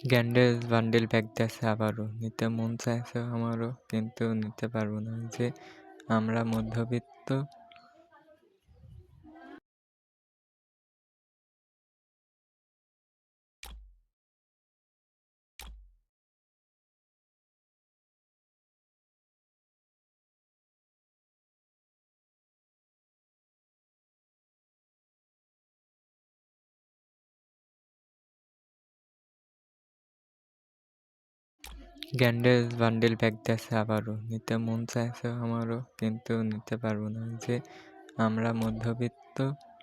গ্যান্ডেল bundle bag দিয়েছে আবারও, নিতে মন চাইছে আমারও কিন্তু নিতে পারবো না। যে আমরা মধ্যবিত্ত। গ্যান্ডেল বান্ডেল ব্যাগ দিয়েছে আবারও, নিতে মন চাইছে আমারও কিন্তু নিতে পারবো না। যে আমরা মধ্যবিত্ত। গ্যান্ডেল বান্ডেল ব্যাগ দিয়েছে আবারও, নিতে মন চাইছে আমারও কিন্তু নিতে পারবো না। যে আমরা মধ্যবিত্ত। গ্যান্ডেল বান্ডেল ব্যাগ দিয়েছে আবারও, নিতে মন চাইছে আমারও কিন্তু নিতে পারবো না। যে আমরা মধ্যবিত্ত।